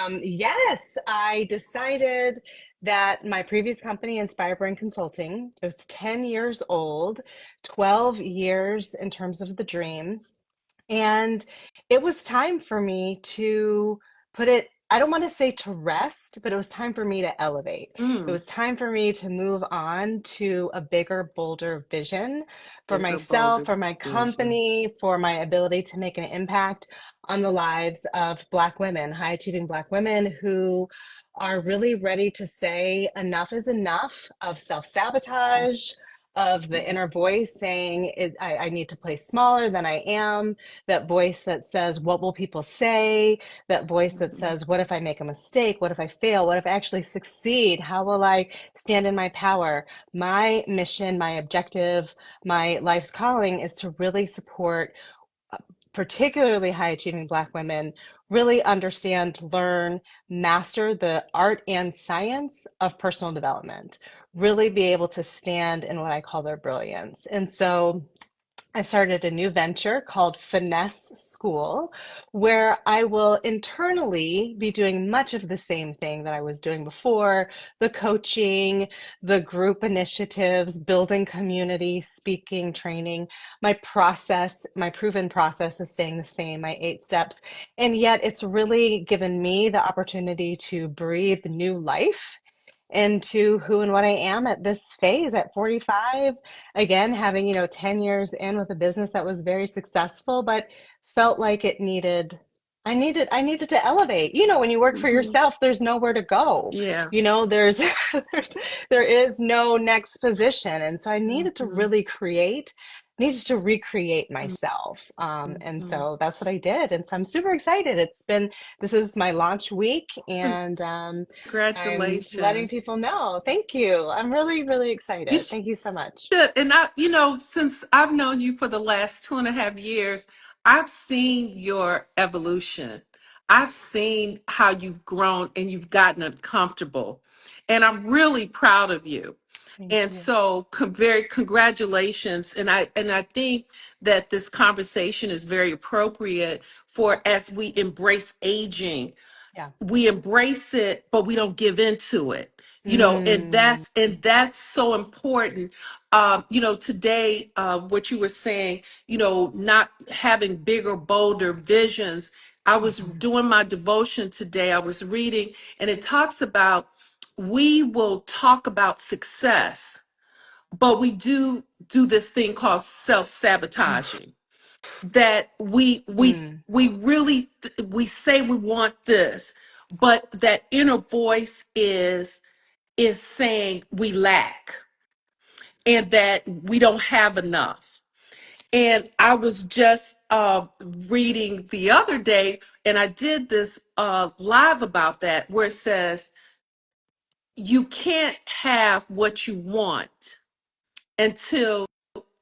Yes, I decided that my previous company, Inspire Brand Consulting, it was 10 years old, 12 years in terms of the dream. And it was time for me to put it, I don't want to say to rest, but it was time for me to elevate. It Mm, was time for me to move on to a bigger, bolder vision for bigger, myself, bolder for my vision. company, for my ability to make an impact on the lives of Black women, high achieving Black women who are really ready to say enough is enough of self sabotage, of the inner voice saying, I need to play smaller than I am, that voice that says, what will people say? That voice that Mhm. says, what if I make a mistake? What if I fail? What if I actually succeed? How will I stand in my power? My mission, my objective, my life's calling is to really support particularly high achieving Black women really understand, learn, master the art and science of personal development, really be able to stand in what I call their brilliance. And so I started a new venture called Finesse School, where I will internally be doing much of the same thing that I was doing before, the coaching, the group initiatives, building community, speaking, training. My process, my proven process is staying the same, my 8 steps. And yet it's really given me the opportunity to breathe new life into who and what I am at this phase at 45. Again, having, 10 years in with a business that was very successful, but felt like I needed to elevate. When you work for Mhm. yourself, there's nowhere to go. Yeah. There's there's there is no next position. And so I needed to Mhm. really needed to recreate myself. And Mhm. so that's what I did. And so I'm super excited. This is my launch week, and I'm letting Congratulations. people know. Thank you. I'm really, really You excited. Thank you so much. should. And since I've known you for the last 2.5 years, I've seen your evolution. I've seen how you've grown and you've gotten uncomfortable. And I'm really proud of you. Thank And you. so, very congratulations. And I think that this conversation is very appropriate for as we embrace aging, Yeah. we embrace it, but we don't give into it. And Mm, that's so important. Today, what you were saying, not having bigger, bolder visions. I was mhm, doing my devotion today. I was reading, and it talks about we will talk about success, but we do this thing called oof, self-sabotaging, that mm, we say we want this, but that inner voice is saying we lack and that we don't have enough. And I was just reading the other day, and I did this live about that, where it says you can't have what you want until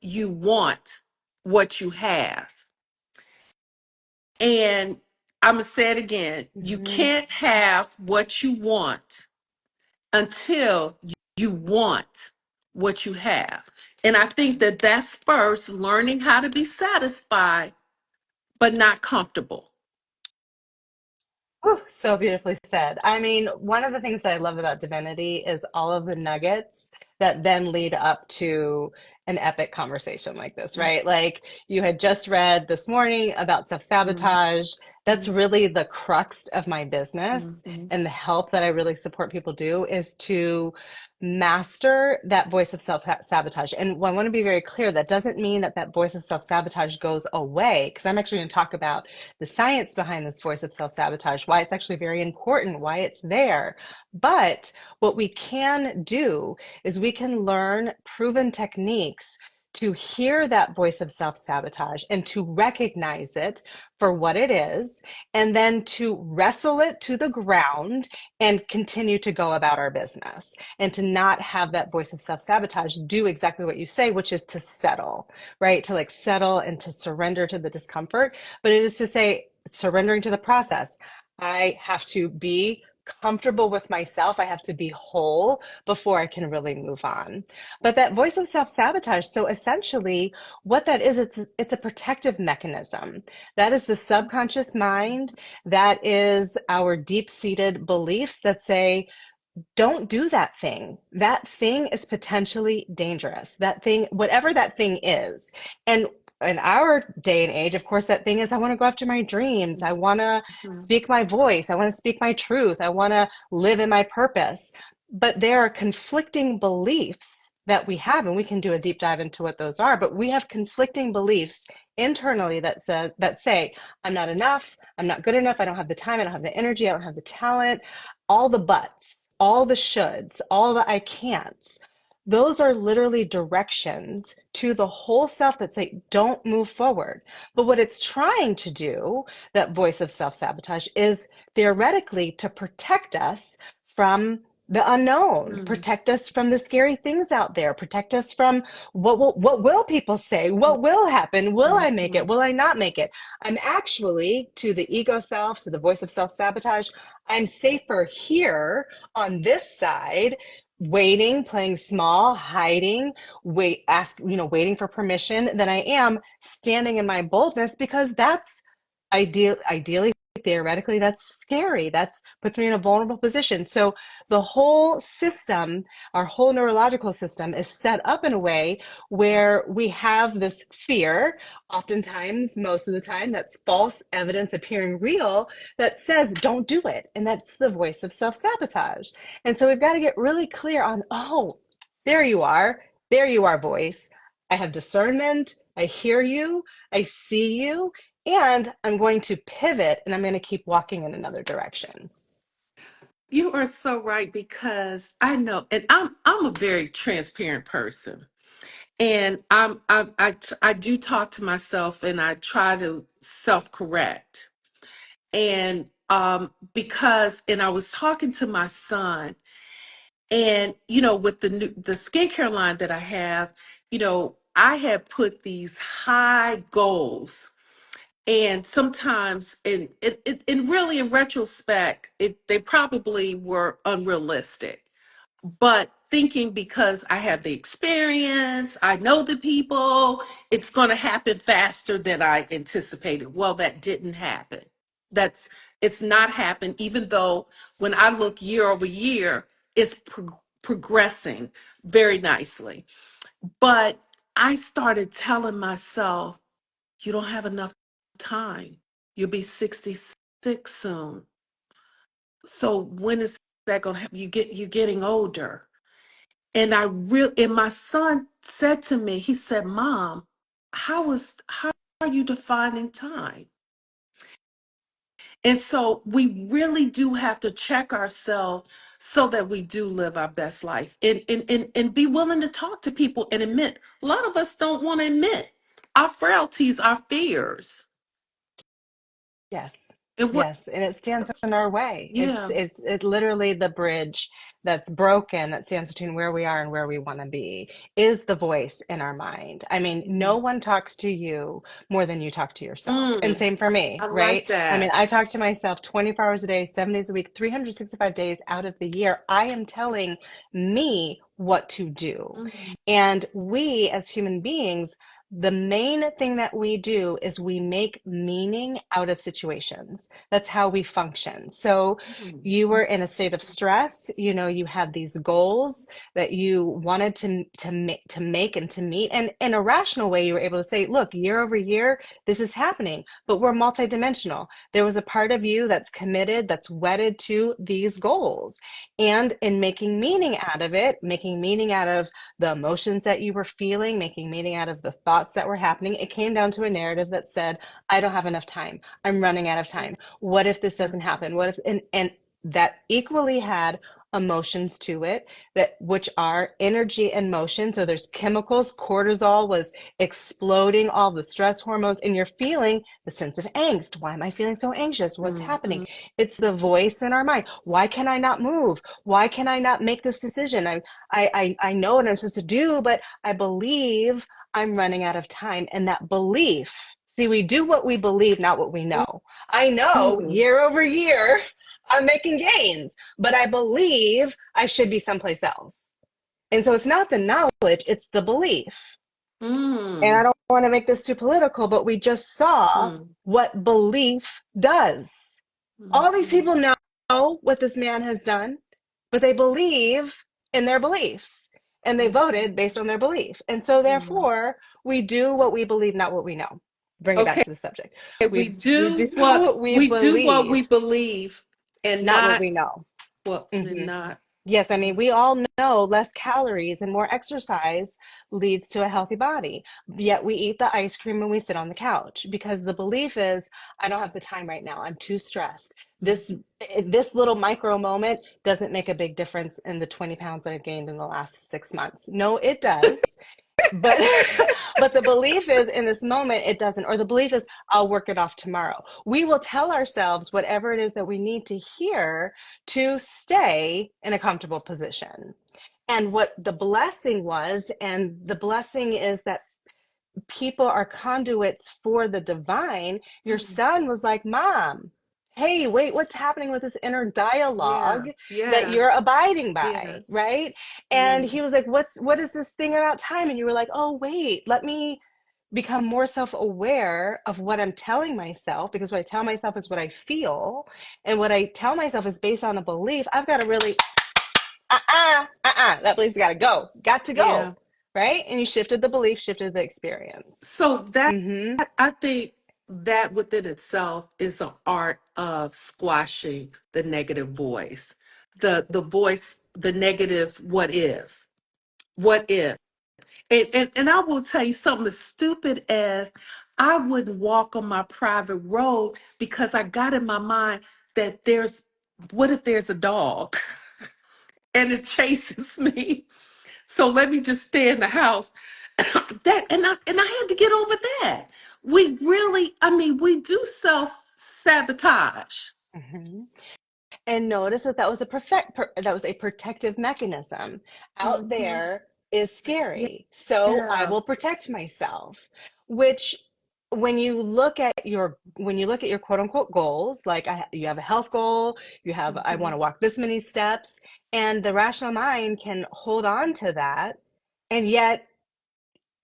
you want what you have. And I'm going to say it again. You mhm. can't have what you want until you want what you have. And I think that that's first learning how to be satisfied, but not comfortable. Whew, so beautifully said. I mean, one of the things that I love about divinity is all of the nuggets that then lead up to an epic conversation like this, right? Like you had just read this morning about Mhm, self-sabotage. That's mhm, really the crux of my business, mhm, and the help that I really support people do is to master that voice of self-sabotage. And I want to be very clear, that doesn't mean that that voice of self-sabotage goes away, because I'm actually going to talk about the science behind this voice of self sabotage, why it's actually very important, why it's there. But what we can do is we can learn proven techniques to hear that voice of self sabotage and to recognize it for what it is, and then to wrestle it to the ground and continue to go about our business, and to not have that voice of self sabotage do exactly what you say, which is to settle, right? To like settle and to surrender to the discomfort, but it is to say surrendering to the process. I have to be comfortable with myself. I have to be whole before I can really move on. But that voice of self-sabotage, so essentially what that is, it's a protective mechanism. That is the subconscious mind. That is our deep-seated beliefs that say, don't do that thing. That thing is potentially dangerous. That thing, whatever that thing is. And in our day and age, of course, that thing is I want to go after my dreams. I want to Mhm. speak my voice. I want to speak my truth. I want to live in my purpose. But there are conflicting beliefs that we have, and we can do a deep dive into what those are, but we have conflicting beliefs internally that say, I'm not enough, I'm not good enough, I don't have the time, I don't have the energy, I don't have the talent, all the buts, all the shoulds, all the I can'ts. Those are literally directions to the whole self that say, don't move forward. But what it's trying to do, that voice of self sabotage, is theoretically to protect us from the unknown, Mhm. protect us from the scary things out there, protect us from what will people say, what will happen, will I make it, Mhm. will I not make it. I'm actually, to the ego self, to the voice of self sabotage, I'm safer here on this side, waiting, playing small, hiding, waiting for permission, than I am standing in my boldness, because that's ideally, theoretically, that's scary. That's puts me in a vulnerable position. So the whole system, our whole neurological system, is set up in a way where we have this fear, oftentimes, most of the time, that's false evidence appearing real, that says, don't do it. And that's the voice of self sabotage. And so we've got to get really clear on, oh, there you are. There you are, voice. I have discernment. I hear you. I see you. And I'm going to pivot and I'm going to keep walking in another direction. You are so right because I know, and I'm a very transparent person, and I do talk to myself, and I try to self correct, and because and I was talking to my son, and with the skincare line that I have, I had put these high goals. And sometimes, in really in retrospect, they probably were unrealistic. But thinking because I have the experience, I know the people, it's going to happen faster than I anticipated. Well, that didn't happen. That's it's not happened. Even though when I look year over year, it's progressing very nicely. But I started telling myself, you don't have enough time. You'll be 66 soon. So when is that going to happen? You're getting older. And my son said to me, he said, "Mom, how are you defining time?" And so we really do have to check ourselves so that we do live our best life and be willing to talk to people and admit. A lot of us don't want to admit our frailties, our fears. Yes. And what Yes, and it stands in our way. It's yeah. it's literally the bridge that's broken that stands between where we are and where we want to be, is the voice in our mind. I mean, no Mm, one talks to you more than you talk to yourself. And mm, same for me, I right? like I mean, that. I talk to myself 24 hours a day, 7 days a week, 365 days out of the year. I am telling me what to do. Mm, And we as human beings, the main thing that we do is we make meaning out of situations. That's how we function. So mm, you were in a state of stress, you had these goals that you wanted to make and to meet. And in a rational way, you were able to say, look, year over year, this is happening, but we're multidimensional. There was a part of you that's committed, that's wedded to these goals. And in making meaning out of it, making meaning out of the emotions that you were feeling, making meaning out of the thoughts that were happening, it came down to a narrative that said, I don't have enough time. I'm running out of time. What if this doesn't happen? What if, and that equally had emotions to it, that which are energy and motion. So there's chemicals. Cortisol was exploding, all the stress hormones, and you're feeling the sense of angst. Why am I feeling so anxious? What's mm, happening? mm, It's the voice in our mind. Why can I not move? Why can I not make this decision? I know what I'm supposed to do, but I believe I'm running out of time. And that belief, see, we do what we believe, not what we mm, know. I know mm, year over year, I'm making gains, but I believe I should be someplace else. And so it's not the knowledge, it's the belief. And I Mm, don't want to make this too political, but we just saw mm, what belief does. All these mm, people know what this man has done, but they believe in their beliefs and they mm, voted based on their belief. And so, mm. therefore, we do what we believe, not what we know. Bring it back Okay, to the subject. we We do do what we we believe, believe, and not what not we know. what and Mhm. not. Yes, I mean, we all know less calories and more exercise leads to a healthy body. Yet we eat the ice cream and we sit on the couch because the belief is, I don't have the time right now. I'm too stressed. This little micro moment doesn't make a big difference in the 20 pounds that I've gained in the last 6 months. No, it does. But but the belief is in this moment it doesn't, or the belief is I'll work it off tomorrow. We will tell ourselves whatever it is that we need to hear to stay in a comfortable position. And what the blessing was, and the blessing is that people are conduits for the divine. Your Mm. son was like, Mom, hey, wait, what's happening with this inner dialogue Yeah. that you're Yes. abiding by, Yes. right? And he was Yes. like, what is this thing about time? And you were like, oh, wait, let me become more self-aware of what I'm telling myself, because what I tell myself is what I feel, and what I tell myself is based on a belief. I've got to really that belief's got to go, got to Yeah. go, right? And you shifted the belief, shifted the experience. So that Mm-hmm. I think that within itself is an art of squashing the negative voice. The voice, the negative what if? What if? And I will tell you something as stupid as I wouldn't walk on my private road because I got in my mind that there's what if there's a dog and it chases me? So let me just stay in the house. That and I had to get over that. We really, I mean, we do self sabotage. Mm-hmm. And notice that that was a protective mechanism. Out Hmm. there is scary, so I Yeah. will protect myself. Which, when you look at your quote unquote goals, like you have a health goal, you have I want Hmm. to walk this many steps, and the rational mind can hold on to that, and yet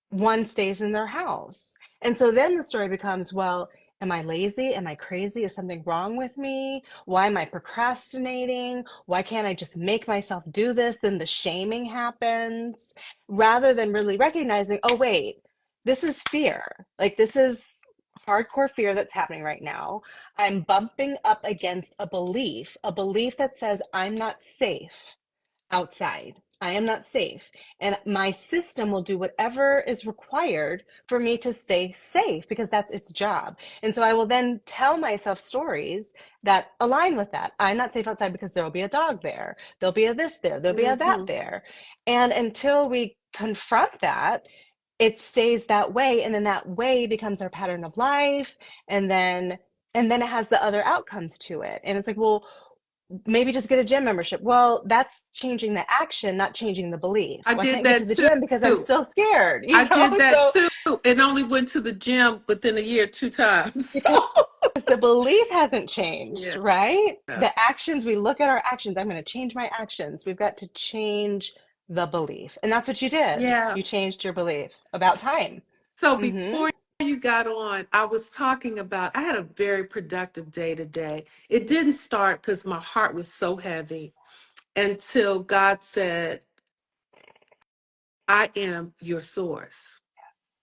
one stays in their house. And so then the story becomes, well, am I lazy? Am I crazy? Is something wrong with me? Why am I procrastinating? Why can't I just make myself do this? Then the shaming happens rather than really recognizing, oh, wait, this is fear. Like, this is hardcore fear that's happening right now. I'm bumping up against a belief that says I'm not safe outside. I am not safe. And my system will do whatever is required for me to stay safe because that's its job. And so I will then tell myself stories that align with that. I'm not safe outside because there will be a dog there. There'll be a this there. There'll be a that Hmm. there. And until we confront that, it stays that way. And then that way becomes our pattern of life. And then it has the other outcomes to it. And it's like, well, maybe just get a gym membership. Well, that's changing the action, not changing the belief. I Well, I did can't get to that the gym because I'm too. still scared, I did that So too, and only went to the gym within a year 2 times. because the belief hasn't changed, Yeah. right? Yeah. The actions, we look at our actions. I'm going to change my actions. We've got to change the belief. And that's what you did. Yeah. You changed your belief about time. So Mm-hmm. before you got on, I was talking about I had a very productive day today. It didn't start because my heart was so heavy until God said, I am your source.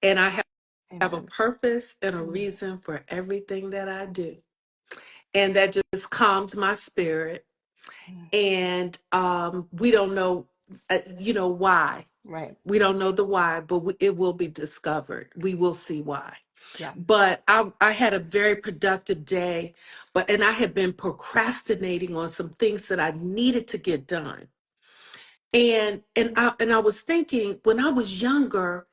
And I have a Amen. purpose and a reason for everything that I do. And that just calmed my spirit. Mm-hmm. And we don't know, why. Right. We don't know the why, but it will be discovered. We will see why. Yeah. But I had a very productive day, and I had been procrastinating on some things that I needed to get done. And I was thinking when I was younger,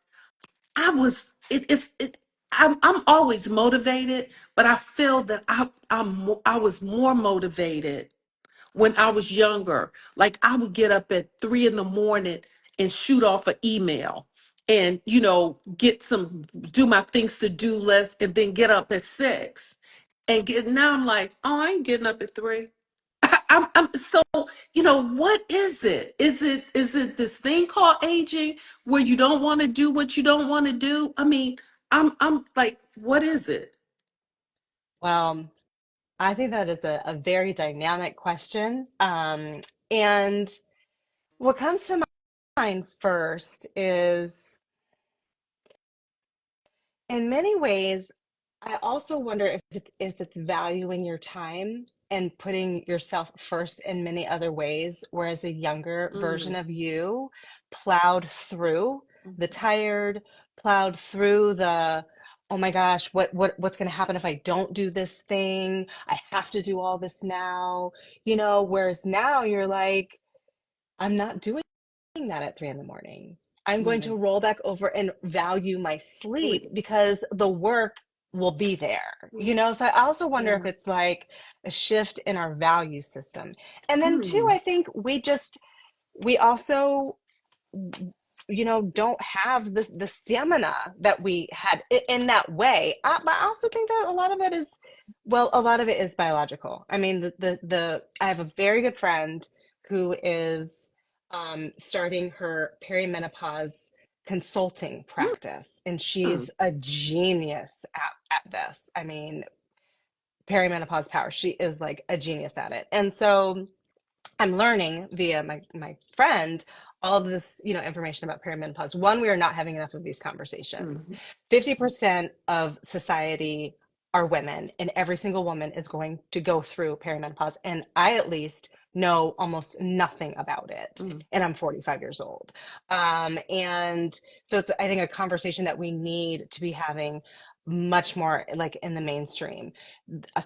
I was it it's it I'm always motivated, but I feel that I was more motivated when I was younger. Like I would get up at 3 in the morning and shoot off an email and, do my things to do list and then get up at 6. Now I'm like, oh, I ain't getting up at 3. So, what is it? Is it this thing called aging where you don't want to do what you don't want to do? I mean, I'm like, what is it? Well, I think that is a very dynamic question. And what comes to mind first is, in many ways, I also wonder if it's valuing your time and putting yourself first in many other ways, whereas a younger version Mm, of you plowed through the mhm, tired, plowed through the, oh my gosh, what's going to happen if I don't do this thing? I have to do all this now, whereas now you're like, I'm not doing that at 3 in the morning. I'm going to right. roll back over and value my sleep Really? because the work will be there. So I also wonder if Yeah. it's like a shift in our value system. And then, two, Mm, I think we also don't have the stamina that we had in that way. But I also think that a lot of it is, well, a lot of it is biological. I mean, I have a very good friend who is starting her perimenopause consulting practice, and mm, she's a genius at this. I mean, perimenopause power. She is like a genius at it. And so I'm learning via my friend all of this, information about perimenopause. One, we are not having enough of these conversations. mhm. 50% of society are women, and every single woman is going to go through perimenopause. And I at least know almost nothing about it. Mm. And I'm 45 years old. And so it's, I think, a conversation that we need to be having much more like in the mainstream.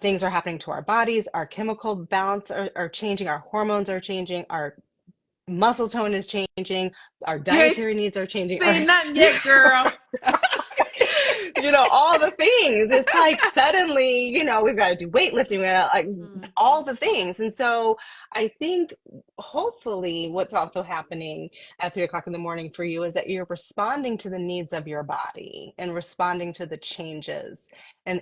Things are happening to our bodies, our chemical balance are changing, our hormones are changing, our muscle tone is changing, our You ain't dietary needs are changing, seen nothing yet, girl. all the things. It's like suddenly, we've got to do weightlifting, we got to like all Mhm. the things. And so I think hopefully what's also happening at 3 o'clock in the morning for you is that you're responding to the needs of your body and responding to the changes and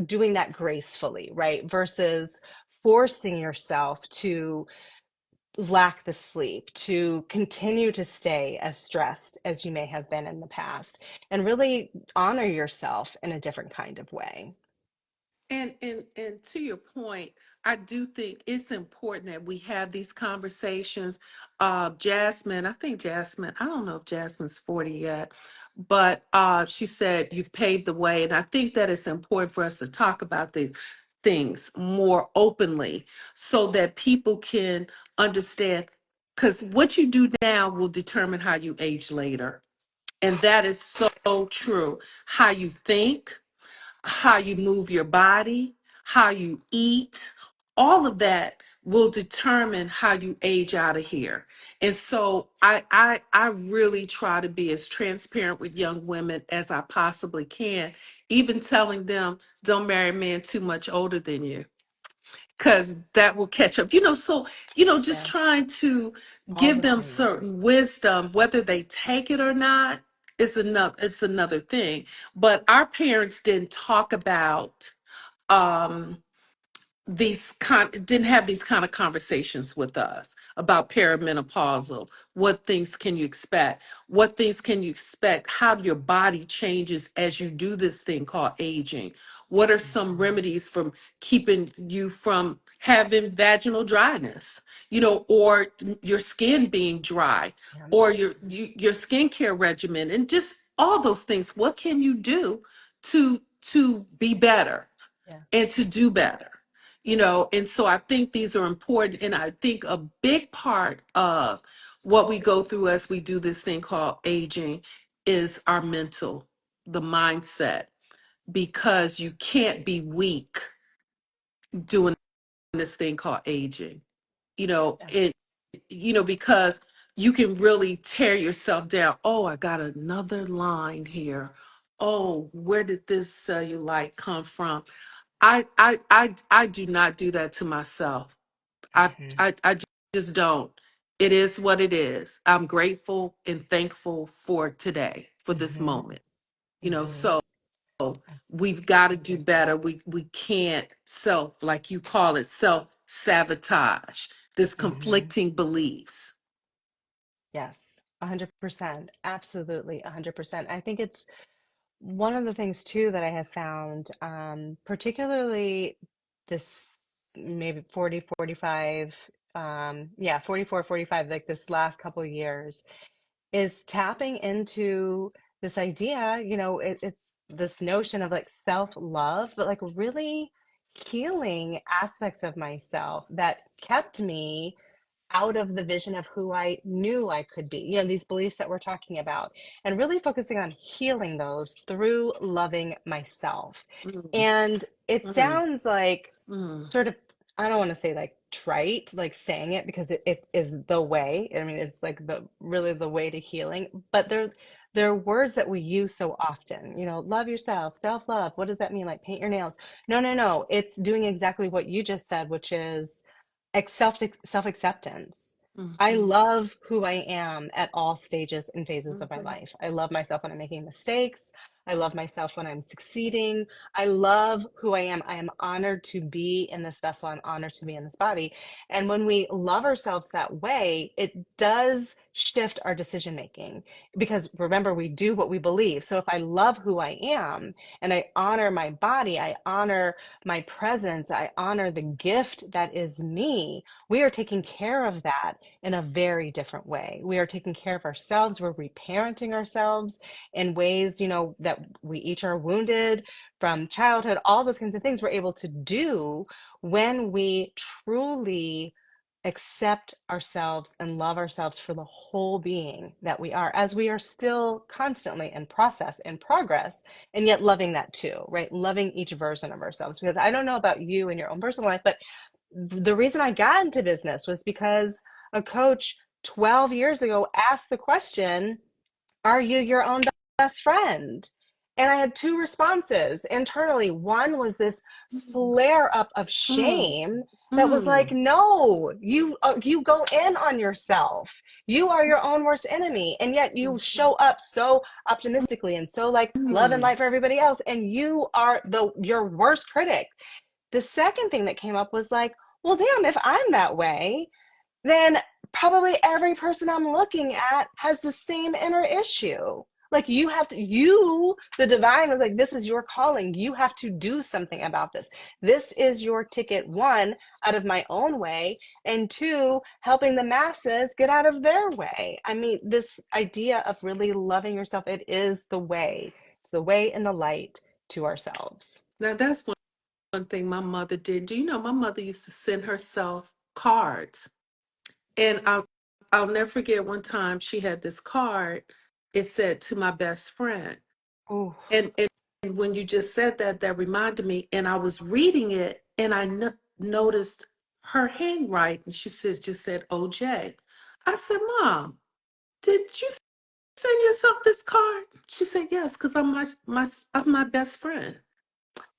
doing that gracefully, right? Versus forcing yourself to lack the sleep, to continue to stay as stressed as you may have been in the past, and really honor yourself in a different kind of way. And to your point, I do think it's important that we have these conversations. Jasmine, I think Jasmine, I don't know if Jasmine's 40 yet, but she said you've paved the way. And I think that it's important for us to talk about these things more openly so that people can understand. Because what you do now will determine how you age later. And that is so true. How you think, how you move your body, how you eat, all of that will determine how you age out of here. And so I really try to be as transparent with young women as I possibly can, even telling them don't marry a man too much older than you because that will catch up. So, just Yeah, trying to all give the them things. certain wisdom, whether they take it or not, it's another thing. But our parents didn't talk about um didn't have these kind of conversations with us about perimenopausal. What things can you expect? What things can you expect? How your body changes as you do this thing called aging? What are some Mhm. remedies from keeping you from having vaginal dryness, or your skin being dry, Yeah, or your skincare regimen, and just all those things? What can you do to be better yeah, and to do better? And so I think these are important, and I think a big part of what we go through as we do this thing called aging is our mental, the mindset, because you can't be weak doing this thing called aging, yeah. it because you can really tear yourself down. Oh, I got another line here. Oh, where did this cellulite come from? I do not do that to myself. I, Mhm. I just don't. It is what it is. I'm grateful and thankful for today, for this Mhm. moment. Mhm. So we've got to do Absolutely. better. We can't like you call it, self sabotage. this Hmm. conflicting beliefs. Yes, 100%. Absolutely, 100%. I think it's one of the things too that I have found, particularly this maybe 40, 45, yeah, 44, 45, like this last couple years, is tapping into this idea, it's this notion of like self-love, but like really healing aspects of myself that kept me out of the vision of who I knew I could be, these beliefs that we're talking about, and really focusing on healing those through loving myself. Mm, And it mm, sounds like mm, sort of, I don't want to say like trite, like saying it because it is the way. I mean, it's like the really the way to healing, but they're words that we use so often, love yourself, self-love. What does that mean? Like paint your nails. No, no, no. It's doing exactly what you just said, which is self acceptance. I mhm, love who I am at all stages and phases of my mhm, life. I love myself when I'm making mistakes. I love myself when I'm succeeding. I love who I am. I am honored to be in this vessel. I'm honored to be in this body. And when we love ourselves that way, it does shift our decision making because remember, we do what we believe. So if I love who I am and I honor my body, I honor my presence, I honor the gift that is me, we are taking care of that in a very different way. We are taking care of ourselves. We're reparenting ourselves in ways, that we each are wounded from childhood, all those kinds of things we're able to do when we truly accept ourselves and love ourselves for the whole being that we are, as we are still constantly in process, in progress, and yet loving that too, right? Loving each version of ourselves. Because I don't know about you in your own personal life, but the reason I got into business was because a coach 12 years ago asked the question, are you your own best friend? And I had two responses internally. One was this flare up of mm, shame that was like, mm, no, you go in on yourself. You are your own worst enemy, and yet you mhm, show up so optimistically and so like love and mm, light for everybody else, and you are the your worst critic. The second thing that came up was like, well, damn, if I'm that way, then probably every person I'm looking at has the same inner issue. Like you have to, the divine was like, this is your calling. You have to do something about this. This is your ticket, one, out of my own way, and two, helping the masses get out of their way. I mean, this idea of really loving yourself, it is the way. It's the way and the light to ourselves. Now that's one thing my mother did. Do you know my mother used to send herself cards? And I'll never forget one time she had this card. It said to my best friend. Oh, And when you just said that, that reminded me. And I was reading it and I noticed her handwriting. She says, just said OJ. I said, Mom, did you send yourself this card? She said, yes, because I'm my best friend.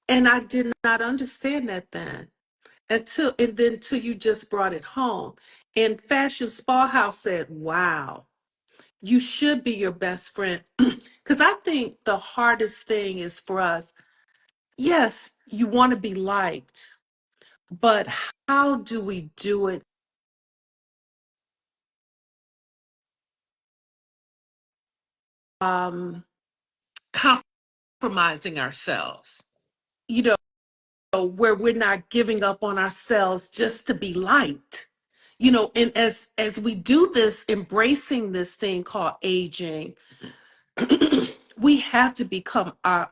And I did not understand that then and then till you just brought it home. And Fashion Spa House said, wow, you should be your best friend. Because I think the hardest thing is for us, yes, you want to be liked, but how do we do it? Um, Compromising ourselves, you where we're not giving up on ourselves just to be liked. And as we do this, embracing this thing called aging, we have to become our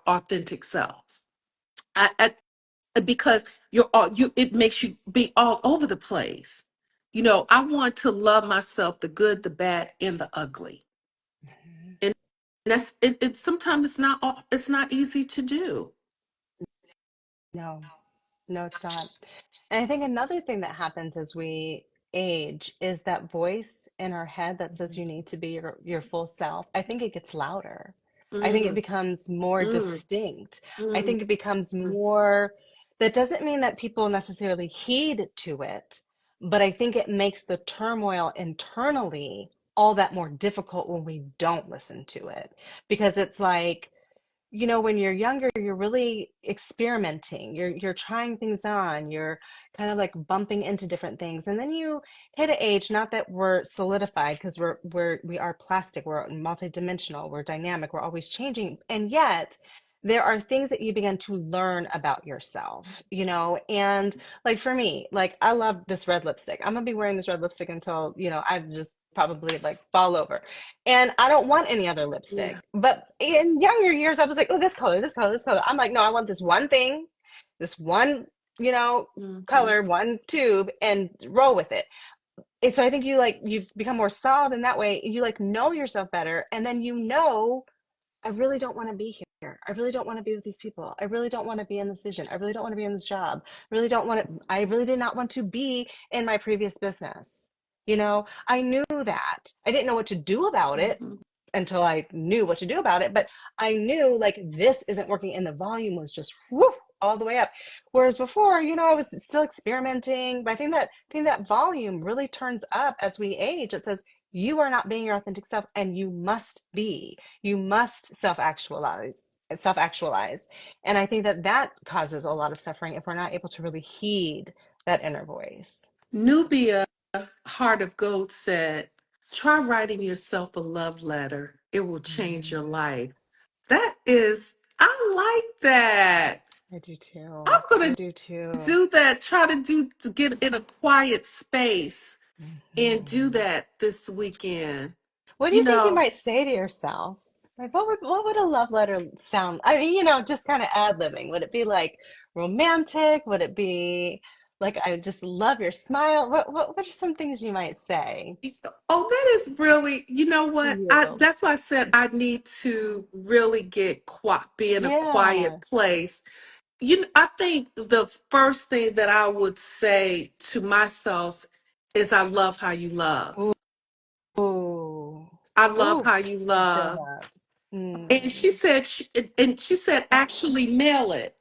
authentic selves. Because it makes you be all over the place. I want to love myself, the good, the bad, and the ugly. And that's it sometimes it's not easy to do. no. No, it's not. And I think another thing that happens as we age is that voice in our head that says you need to be your full self. I think it gets louder. I think it Mm, becomes more mm, distinct. I mm, think it becomes mm. more, that doesn't mean that people necessarily heed to it, but I think it makes the turmoil internally all that more difficult when we don't listen to it. Because it's like, when you're younger, you're really experimenting. You're trying things on. You're kind of like bumping into different things. And then you hit an age, not that we're solidified because we are plastic, we're multidimensional, we're dynamic, we're always changing. And yet there are things that you begin to learn about yourself, and like for me, like I love this red lipstick. I'm gonna be wearing this red lipstick until, I just probably like fall over. And I don't want any other Yeah. lipstick. But in younger years, I was like, oh, this color, this color, this color. I'm like, no, I want this one thing, this one, Hmm. color, one tube, and roll with it. And so I think you've become more solid in that way. You like know yourself better, and then I really don't want to be here. I really don't want to be with these people. I really don't want to be in this vision. I really don't want to be in this job. I really did not want to be in my previous business. I knew that. I didn't know what to do about it Hmm. until I knew what to do about it, but I knew like this isn't working, and the volume was just whoo, all the way up. Whereas before, I was still experimenting, but I think that volume really turns up as we age. It says you are not being your authentic self, and you must be. You must self actualize. And I think that causes a lot of suffering if we're not able to really heed that inner voice. Nubia, Heart of Gold said, try writing yourself a love letter. It will change your Mm, life. That is, I like that. I do too. I'm I going do to too. do that. Try to get in a quiet space and do Mhm. that this weekend. What do You you think you know, might say to yourself? Like, what would a love letter sound? I mean, just kind of ad-libbing. Would it be like romantic? Would it be like, I just love your smile? What are some things you might say oh, that is really, you know to what? you? That's why I said I need to really be in a quiet Yeah. place. I think the first thing that I would say to myself is I love how you love. Ooh. Ooh. I love Ooh. how you I feel love. that. And she Mm. said, actually mail it.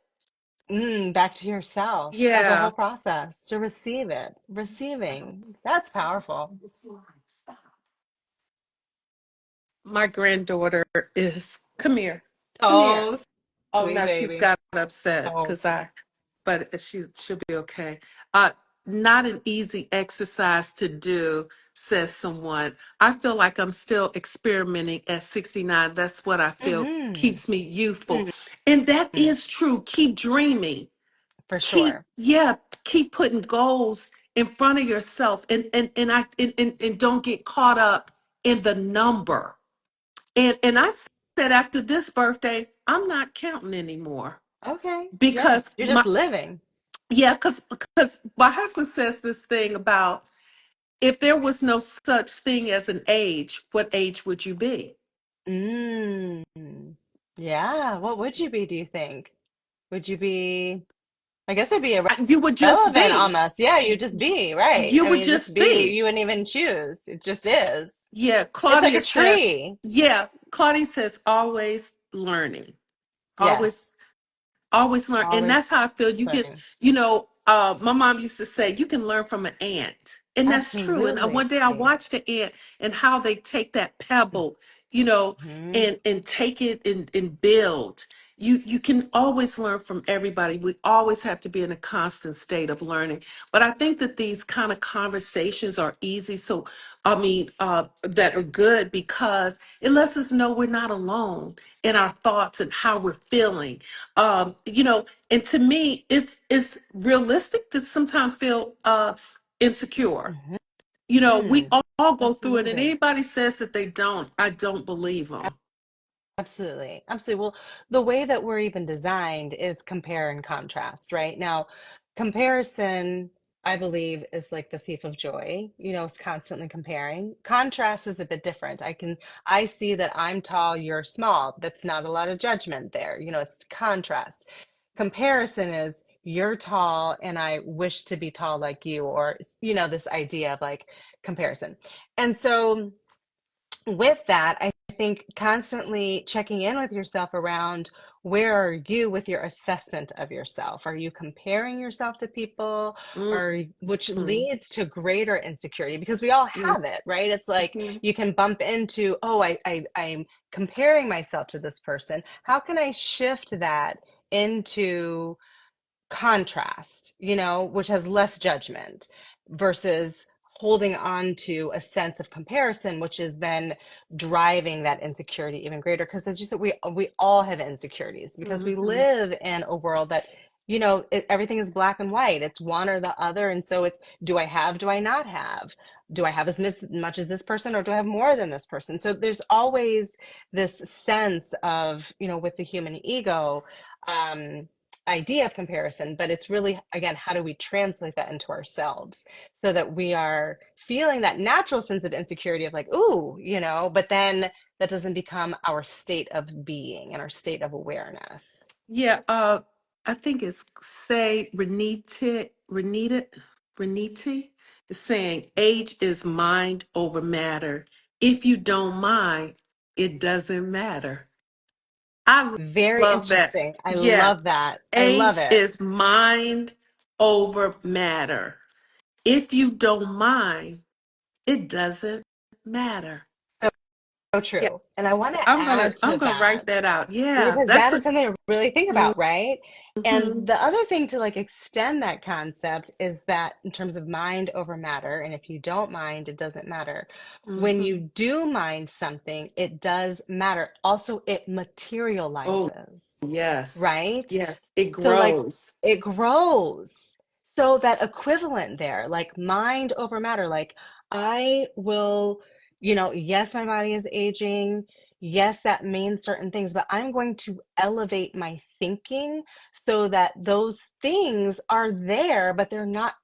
Back to yourself as a whole Yeah. process to receive it. Receiving. That's powerful. My granddaughter is, come here, come here. Oh, Oh sweet no, she's baby. got upset Oh. but she'll be okay. Uh, Not an easy exercise to do, says someone. I feel like I'm still experimenting at 69. That's what I feel Mm-hmm. keeps me youthful. And that Mm, is true. Keep dreaming. for Keep, sure. yeah, keep putting goals in front of yourself and don't get caught up in the number. And I said after this birthday, I'm not counting anymore Okay. Yeah. because You're just living. because my husband says this thing about if there was no such thing as an age, what age would you be? Mm. Yeah. What would you be, do you think? Would you be, I guess it'd be You would just irrelevant be. almost. Yeah, you'd just be, right. You I would mean, just just be, be. you wouldn't even choose. It just is. Yeah, It's like Claudia a says, tree. Claudia says always learning. Always Yes. always learn. And Always that's how I feel. You can, learning. my mom used to say, you can learn from an ant. And that's true. And Absolutely. one day I watched the ant and how they take that pebble, you know, Mm-hmm. and take it and build. You can always learn from everybody. We always have to be in a constant state of learning. But I think that these kind of conversations are easy. So, I mean, that are good because it lets us know we're not alone in our thoughts and how we're feeling. And to me it's realistic to sometimes feel insecure. We Mm-hmm. all go through it, and Absolutely. anybody says that they don't, I don't believe them. Absolutely. Absolutely. Well, the way that we're even designed is compare and contrast, right? Now, comparison, I believe, is like the thief of joy. It's constantly comparing. Contrast is a bit different. I see that I'm tall, you're small. That's not a lot of judgment there. It's contrast. Comparison is you're tall and I wish to be tall like you, or, this idea of like comparison. And so, with that, I think constantly checking in with yourself around where are you with your assessment of yourself? Are you comparing yourself to people, or which Mhm. leads to greater insecurity? Because we all have it, right? It's like Mhm. you can bump into, oh, I'm comparing myself to this person. How can I shift that into contrast, which has less judgment versus holding on to a sense of comparison, which is then driving that insecurity even greater. Because as you said, we all have insecurities because we Mhm. live in a world that, everything is black and white. It's one or the other. And so it's, do I have, do I not have? Do I have as much as this person, or do I have more than this person? So there's always this sense of, with the human ego, um, idea of comparison, but it's really, again, how do we translate that into ourselves so that we are feeling that natural sense of insecurity of like, ooh, but then that doesn't become our state of being and our state of awareness. Yeah, I think it's say Renita is saying age is mind over matter. If you don't mind, it doesn't matter. I Very love that. interesting. I Yeah, love that. I love age it. is mind over matter. If you don't mind, it doesn't matter. So, so Yeah, true. And I want to I'm gonna add I'm to gonna that, write that out. Yeah, because that's that a is something to really think about, right? And mhm, the other thing to like extend that concept is that in terms of mind over matter, and if you don't mind, it doesn't matter. When mhm. you do mind something, it does matter. Also, it Oh, materializes, yes. right? Yes, it So like grows. it grows. So that equivalent there, like mind over matter, like I will, yes, my body is aging. Yes, that means certain things, but I'm going to elevate my thinking so that those things are there, but they're not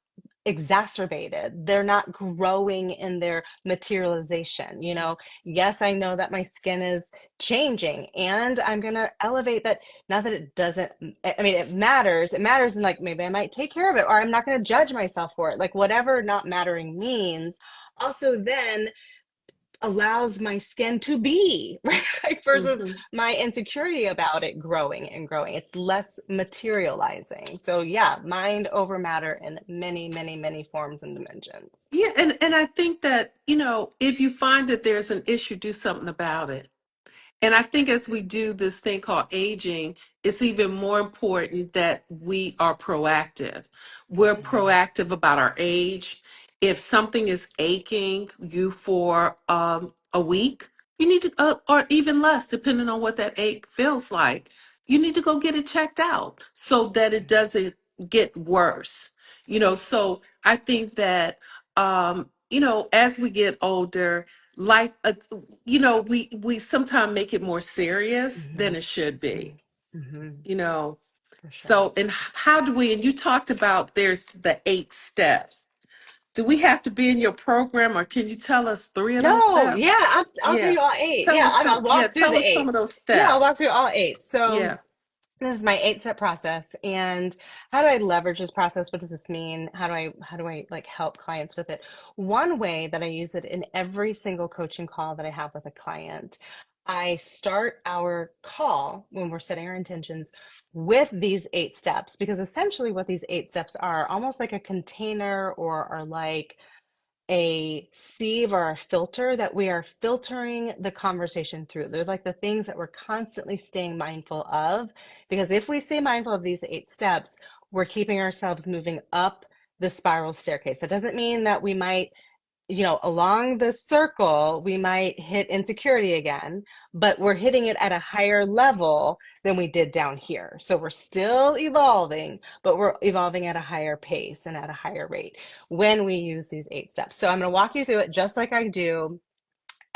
exacerbated. They're not growing in their materialization. Yes, I know that my skin is changing, and I'm going to elevate that. Not that it doesn't, I mean, it matters. It matters, and like maybe I might take care of it, or I'm not going to judge myself for it. Like whatever not mattering means. Also, then allows my skin to be right, like, versus Mhm. my insecurity about it growing and growing. It's less materializing. So yeah, mind over matter in many, many, many forms and dimensions. Yeah, and I think that, if you find that there's an issue, do something about it. And I think as we do this thing called aging, it's even more important that we are proactive. We're Mm-hmm. proactive about our age. If something is aching you for a week, you need to, or even less, depending on what that ache feels like, you need to go get it checked out so that it doesn't get worse. So I think that, as we get older, life, we sometimes make it more serious than Mm-hmm. it should be, Mm-hmm. Mm-hmm. you know. For sure. So, and how do we, and you talked about there's the 8 steps. Do we have to be in your program or can you tell us 3 of those No, steps? yeah, I'll tell Yeah. you all eight. Tell Yeah, us I'll some, yeah, walk through tell the us some eight. of those Yeah, I'll walk steps. through all eight. So Yeah. this is my 8 step process. And how do I leverage this process? What does this mean? How do I like help clients with it? One way that I use it in every single coaching call that I have with a client, I start our call when we're setting our intentions with these 8 steps, because essentially what these 8 steps are almost like a container, or like a sieve or a filter that we are filtering the conversation through. They're like the things that we're constantly staying mindful of. Because if we stay mindful of these 8 steps, we're keeping ourselves moving up the spiral staircase. That doesn't mean that we might, along the circle, we might hit insecurity again, but we're hitting it at a higher level than we did down here. So we're still evolving, but we're evolving at a higher pace and at a higher rate when we use these 8 steps. So I'm going to walk you through it just like I do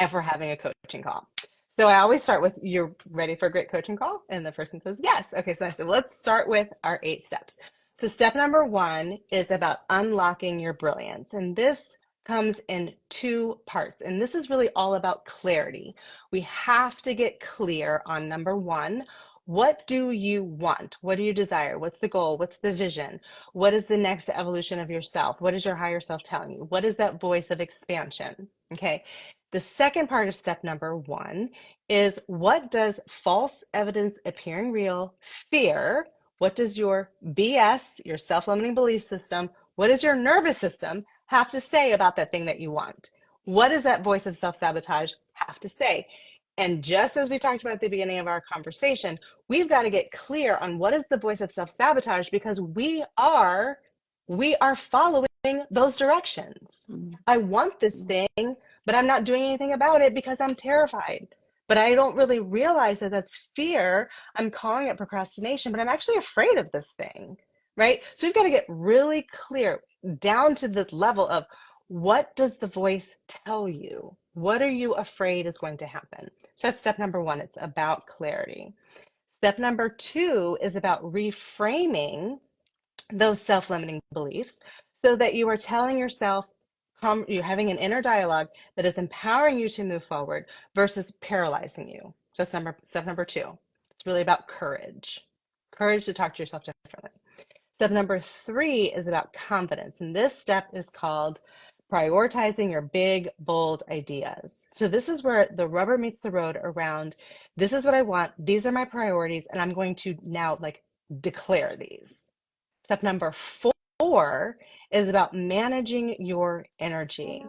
if we're having a coaching call. So I always start with, you're ready for a great coaching call? And the person says, yes. Okay, so I said, let's start with our 8 steps. So step number 1 is about unlocking your brilliance. And this comes in 2 parts. And this is really all about clarity. We have to get clear on number 1. What do you want? What do you desire? What's the goal? What's the vision? What is the next evolution of yourself? What is your higher self telling you? What is that voice of expansion? Okay. The second part of step number one is, what does false evidence appearing real fear? What does your BS, your self limiting belief system, what does your nervous system have to say about that thing that you want? What does that voice of self sabotage have to say? And just as we talked about at the beginning of our conversation, we've got to get clear on what is the voice of self sabotage, because we are following those directions. I want this thing, but I'm not doing anything about it because I'm terrified. But I don't really realize that that's fear. I'm calling it procrastination, but I'm actually afraid of this thing, right? So we've got to get really clear down to the level of, what does the voice tell you? What are you afraid is going to happen? So that's step number one. It's about clarity. Step number two is about reframing those self-limiting beliefs so that you are telling yourself, you're having an inner dialogue that is empowering you to move forward versus paralyzing you. Just step number two. It's really about courage to talk to yourself differently. Step number three is about confidence, and this step is called prioritizing your big, bold ideas. So this is where the rubber meets the road around, this is what I want, these are my priorities, and I'm going to now like declare these. Step number four is about managing your energy.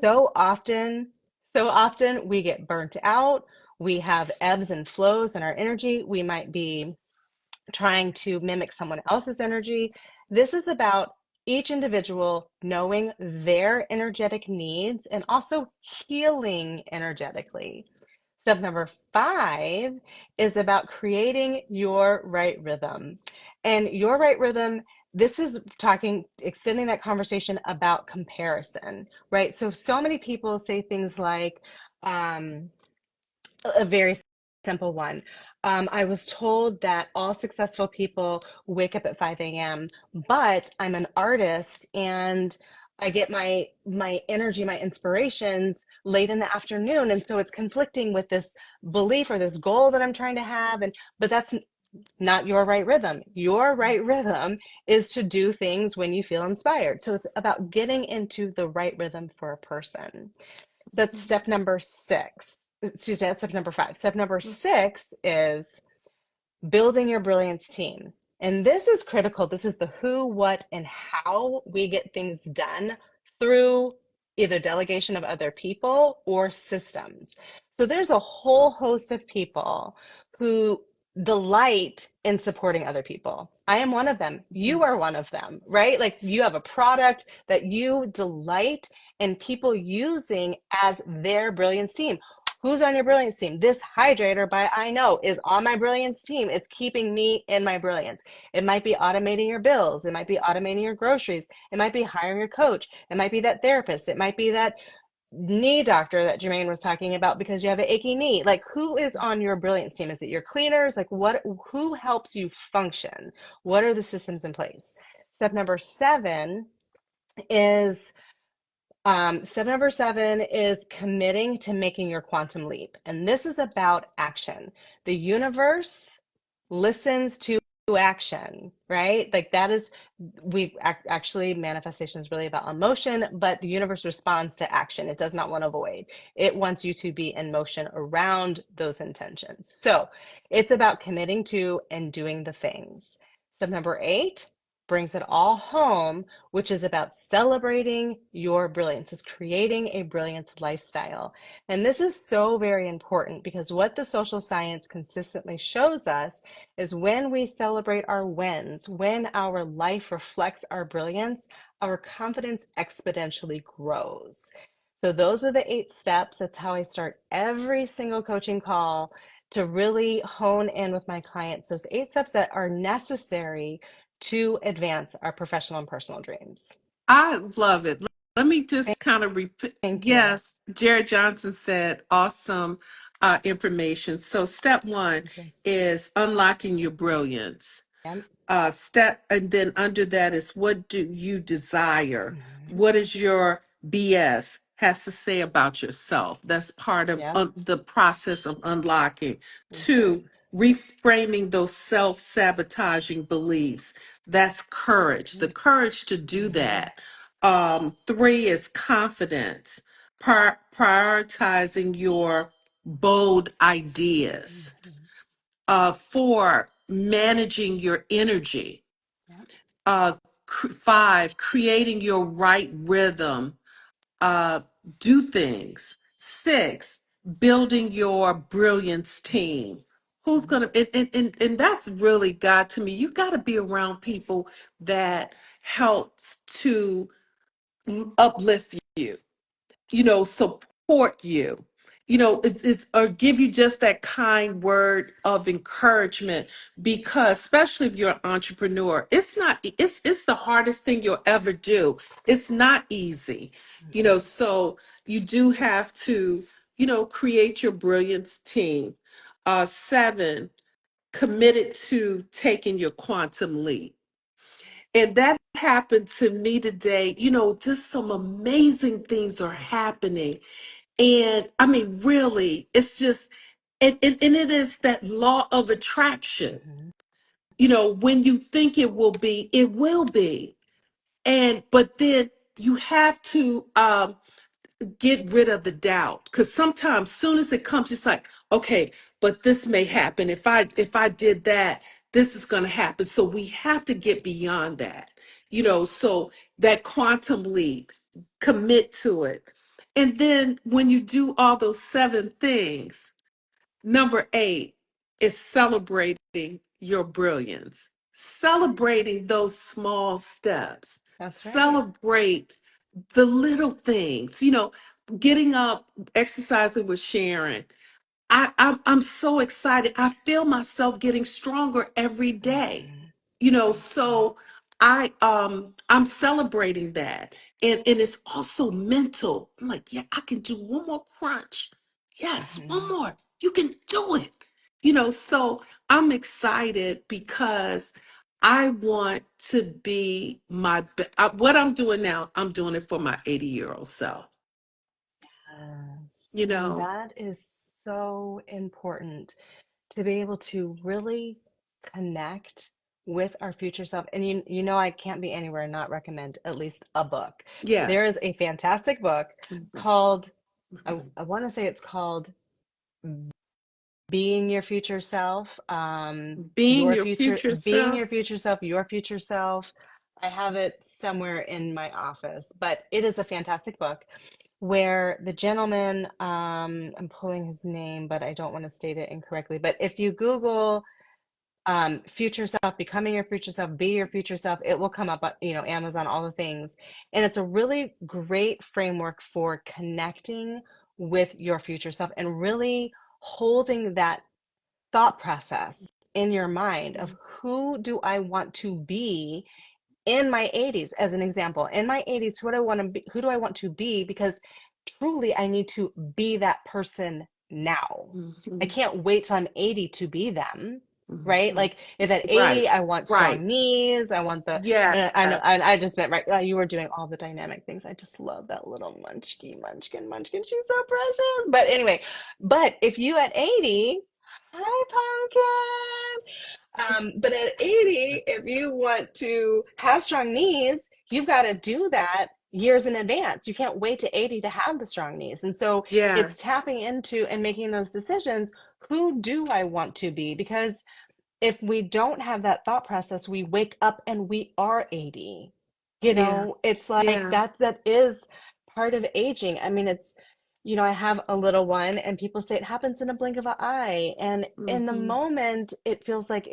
So often, so often we get burnt out. We have ebbs and flows in our energy. We might be trying to mimic someone else's energy. This is about each individual knowing their energetic needs and also healing energetically. Step number five is about creating your right rhythm. And your right rhythm, this is talking, extending that conversation about comparison, right? So many people say things like, a very simple one. I was told that all successful people wake up at 5 a.m., but I'm an artist and I get my energy, my inspirations late in the afternoon, and so it's conflicting with this belief or this goal that I'm trying to have. And but that's not your right rhythm. Your right rhythm is to do things when you feel inspired. So it's about getting into the right rhythm for a person. That's step number six. Excuse me, that's step number five. Step number six is building your brilliance team. And this is critical. This is the who, what, and how we get things done through either delegation of other people or systems. So there's a whole host of people who delight in supporting other people. I am one of them. You are one of them, right? Like, you have a product that you delight in people using as their brilliance team. Who's on your brilliance team? This hydrator by I Know is on my brilliance team. It's keeping me in my brilliance. It might be automating your bills. It might be automating your groceries. It might be hiring a coach. It might be that therapist. It might be that knee doctor that Germaine was talking about because you have an achy knee. Like, who is on your brilliance team? Is it your cleaners? Like, who helps you function? What are the systems in place? Step number seven is step number seven is committing to making your quantum leap. And this is about action. The universe listens to action, right? Like, that is, actually, manifestation is really about emotion, but the universe responds to action. It does not want to avoid. It wants you to be in motion around those intentions. So it's about committing to and doing the things. Step number eight brings it all home, which is about celebrating your brilliance, is creating a brilliance lifestyle. And this is so very important, because what the social science consistently shows us is when we celebrate our wins, when our life reflects our brilliance, our confidence exponentially grows. So those are the 8 steps. That's how I start every single coaching call, to really hone in with my clients those 8 steps that are necessary to advance our professional and personal dreams. I love it. Let me just kind of repeat. Thank you. Yes, Jared Johnson said awesome information. So, step one Thank you. is unlocking your brilliance. Yep. Step, and then under that is, what do you desire? Mhm. What is your BS has to say about yourself? That's part of Yep. the process of unlocking. That's right. Two, reframing those self-sabotaging beliefs. That's courage, the courage to do Mm-hmm. that. Three is confidence. Prioritizing your bold ideas. Mhm. 4, managing your energy. Yep. 5, creating your right rhythm. uh, do things. 6, building your brilliance team. Who's Mhm. gonna and that's really God to me. You got to be around people that helps to uplift you, support you, it's or give you just that kind word of encouragement, because especially if you're an entrepreneur, it's the hardest thing you'll ever do. It's not easy, Mhm. so you do have to, create your brilliance team. 7, committed to taking your quantum leap. And that happened to me today. Just some amazing things are happening. And I mean, really, it's just, and it is that law of attraction. Mhm. When you think it will be, it will be. But then you have to get rid of the doubt, because sometimes soon as it comes, it's like, okay, but this may happen if I did that, this is going to happen. So we have to get beyond that, so that quantum leap, commit to it. And then when you do all those 7 things, number 8 is celebrating your brilliance, celebrating those small steps, That's right. celebrate the little things, getting up, exercising with Sharon. I'm so excited. I feel myself getting stronger every day. Mhm. So I'm celebrating that. And it's also mental. I'm like, yeah, I can do one more crunch. Yes, one Mhm. more. You can do it. So I'm excited because I want to be what I'm doing now, I'm doing it for my 80-year-old self, Yes. you And know. that is so important to be able to really connect with our future self. And I can't be anywhere and not recommend at least a book. There Yes. is a fantastic book called, I want to say it's called Being Your Future Self. Being your future Being self. Your Future Self, Your Future Self. I have it somewhere in my office, but it is a fantastic book where the gentleman, I'm pulling his name, but I don't want to state it incorrectly. But if you Google future self, becoming your future self, be your future self, it will come up, Amazon, all the things. And it's a really great framework for connecting with your future self and really holding that thought process in your mind of who do I want to be in my 80s. As an example, in my 80s, who do I want to be, because truly I need to be that person now. I Mhm, can't wait till I'm 80 to be them, right? mhm. Like if at Right, 80 I want right. strong knees, I want the Yes. and I know I just meant, right, you were doing all the dynamic things. I just love that little munchkin. She's so precious. But anyway, but if you at 80, hi pumpkin. But at 80, if you want to have strong knees, you've got to do that years in advance. You can't wait to 80 to have the strong knees. And so it's Yes. tapping into and making those decisions. Who do I want to be? Because if we don't have that thought process, we wake up and we are 80. Yeah. It's like Yeah. that is part of aging. I mean, I have a little one and people say it happens in a blink of an eye. And in the Hmm. moment, it feels like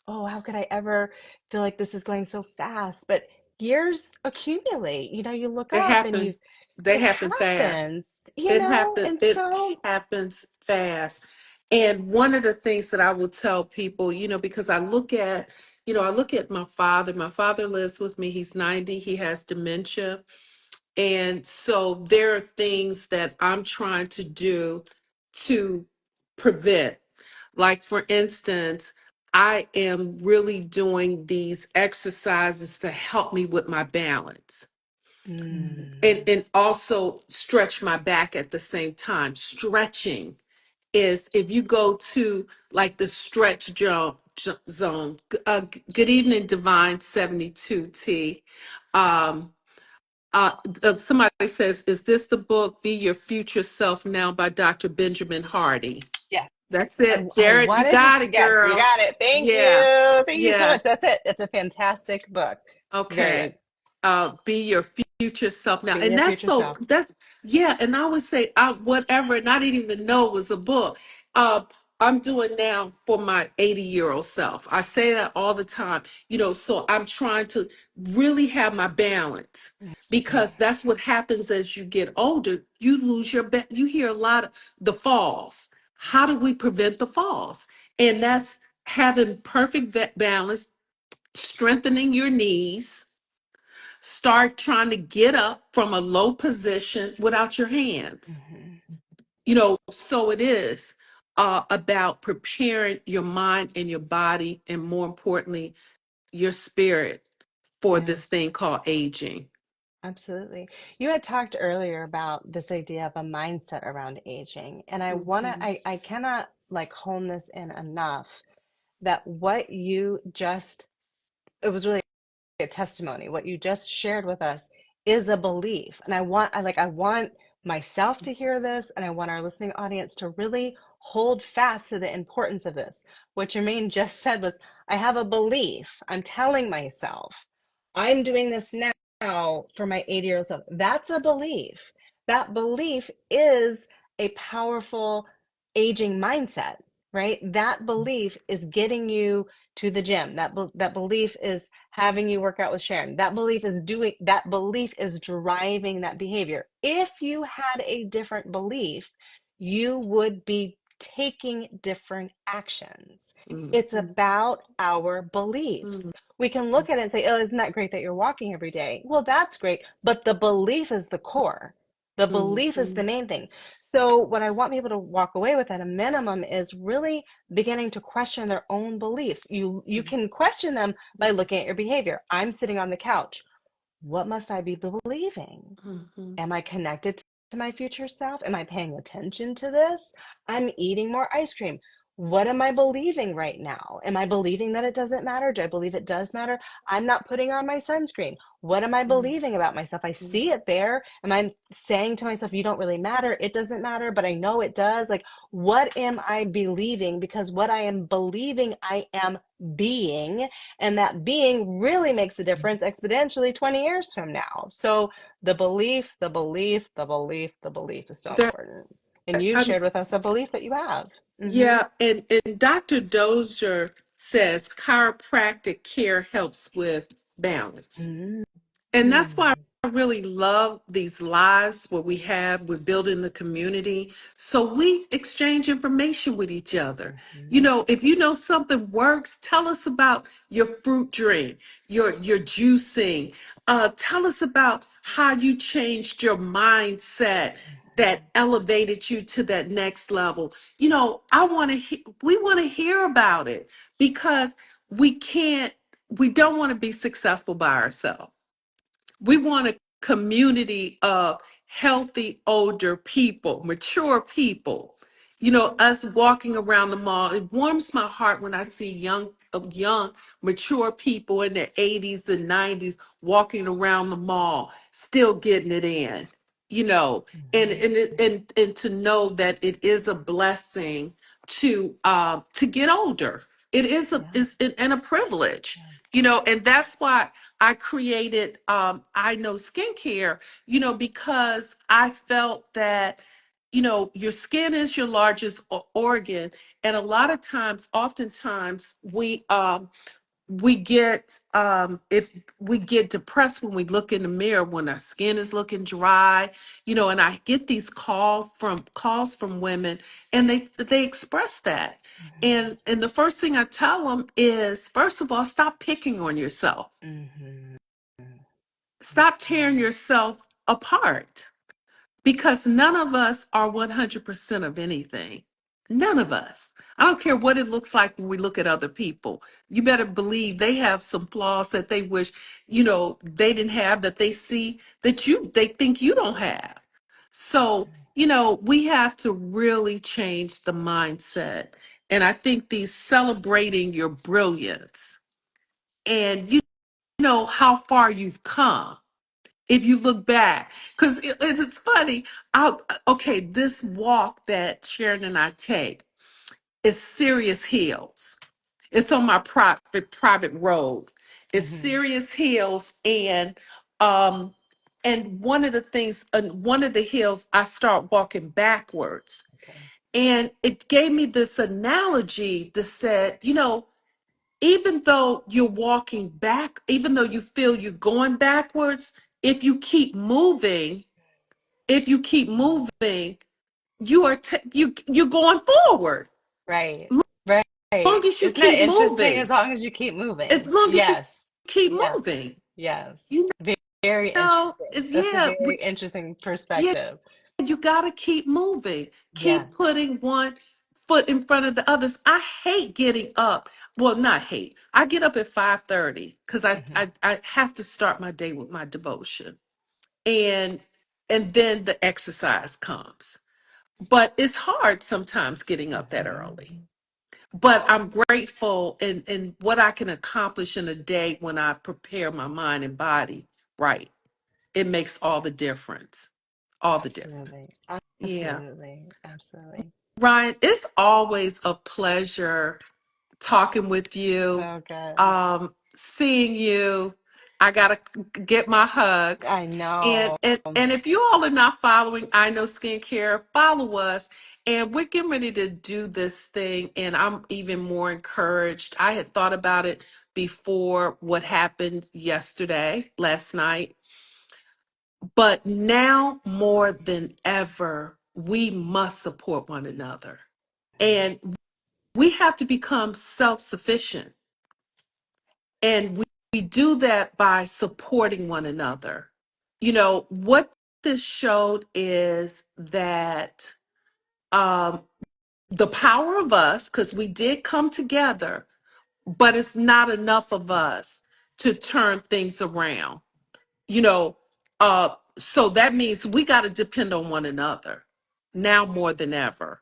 oh, how could I ever feel like this is going so fast? But years accumulate. You look They up and happen. They it happen fast. happens, and It so, happens fast. And one of the things that I will tell people, because I look at my father. My father lives with me. He's 90. He has dementia. And so there are things that I'm trying to do to prevent. Like, for instance, I am really doing these exercises to help me with my balance, mm, and also stretch my back at the same time. Stretching is, if you go to like the stretch zone. Good evening, Divine 72T. uh, somebody says, is this the book Be Your Future Self Now by Dr. Benjamin Hardy? Yes. That's I, it, I Jared. You wanted to, got it, yes, you girl. got it. Thank Yeah. you. Thank you so much. Yes. That's it. It's a fantastic book. Very good. Okay. Be your future self now. Be And your future self. yeah. And I would say, whatever, and I didn't even know it was a book. Uh, I'm doing now for my 80-year-old self. I say that all the time, so I'm trying to really have my balance, Mhm. because that's what happens as you get older. You lose you hear a lot of the falls. How do we prevent the falls? And that's having perfect balance, strengthening your knees. Start trying to get up from a low position without your hands. Mhm. So it is about preparing your mind and your body, and more importantly, your spirit, for Yeah, this thing called aging. absolutely. You had talked earlier about this idea of a mindset around aging, and Mhm, I cannot like hone this in enough that what you just, it was really a testimony. What you just shared with us is a belief. And I want myself to hear this, and I want our listening audience to really hold fast to the importance of this. What Jermaine just said was, I have a belief. I'm telling myself, I'm doing this now for my 80 year old self. That's a belief. That belief is a powerful aging mindset, right? That belief is getting you to the gym. That belief is having you work out with Sharon. That belief is driving that behavior. If you had a different belief, you would be taking different actions. It's mhm, about our beliefs. mhm, We can look at it and say, oh, isn't that great that you're walking every day? Well, that's great. But the belief is the core. The belief is the mhm, main thing. So, what I want people to walk away with at a minimum is really beginning to question their own beliefs. You can question them by looking at your behavior. I'm sitting on the couch. What must I be believing? mhm, Am I connected to my future self? Am I paying attention to this? I'm eating more ice cream. What am I believing right now? Am I believing that it doesn't matter? Do I believe it does matter? I'm not putting on my sunscreen. What am I mhm, believing about myself? I mhm, see it there. Am I saying to myself, you don't really matter? It doesn't matter, but I know it does. Like, what am I believing? Because what I am believing, I am being. And that being really makes a difference exponentially 20 years from now. So, the belief, the belief, the belief, the belief is so That, important. And you've um, shared with us a belief that you have. Mm-hmm. yeah, and Dr. Dozier says chiropractic care helps with balance. Mm-hmm. And that's why I really love these lives where we're building the community. So we exchange information with each other. Mm-hmm. If you know something works, tell us about your fruit drink, your juicing. Tell us about how you changed your mindset that elevated you to that next level. We want to hear about it, because we don't want to be successful by ourselves. We want a community of healthy older people, mature people. Us walking around the mall. It warms my heart when I see young, mature people in their 80s and 90s walking around the mall, still getting it in. You know, and to know that it is a blessing to get older. It is a Yeah. is and a privilege. Yeah. And that's why I created I Know Skincare, because I felt that, your skin is your largest organ. And a lot of times, oftentimes, if we get depressed when we look in the mirror, when our skin is looking dry, and I get these calls from women, and they express that. And the first thing I tell them is, first of all, stop picking on yourself. Mm-hmm. Stop tearing yourself apart, because none of us are 100% of anything. None of us. I don't care what it looks like when we look at other people. You better believe they have some flaws that they wish, they didn't have, that they see that they think you don't have. So, we have to really change the mindset. And I think these celebrating your brilliance, and you know how far you've come, if you look back, because it's funny. Okay, this walk that Sharon and I take is serious hills. It's on my private road. It's Hmm. serious hills, um and one of the things, one of the hills, I start walking backwards, Okay. and it gave me this analogy that said, even though you're walking back, even though you feel you're going backwards, if you keep moving, if you keep Mhm. moving, you're going forward. Right. As long Right. as you Isn't that keep interesting? moving, As long as you keep as moving. long as you Yes. keep Yes. moving, Yes. you Very interesting. it's, That's a yeah, very interesting yeah, perspective. you got to keep moving. Keep Yes. putting one foot in front of the others. I hate getting up. Well, not hate. I get up at 5:30 because Hmm. I have to start my day with my devotion. And then the exercise comes. But it's hard sometimes getting up that Hmm. early. But I'm grateful in what I can accomplish in a day when I prepare my mind and body right. It makes all the difference. All the difference. Absolutely. Yeah. Absolutely. Absolutely. Ryan, it's always a pleasure talking with you, So good. seeing you. I gotta get my hug. I And, know. and if you all are not following I Know Skincare, follow us. And we're getting ready to do this thing, and I'm even more encouraged. I had thought about it before what happened yesterday, last night, but now more than ever, we must support one another. And we have to become self-sufficient. And we do that by supporting one another. What this showed is that um, the power of us, because we did come together, but it's not enough of us to turn things around. you know so that means we got to depend on one another now more than ever.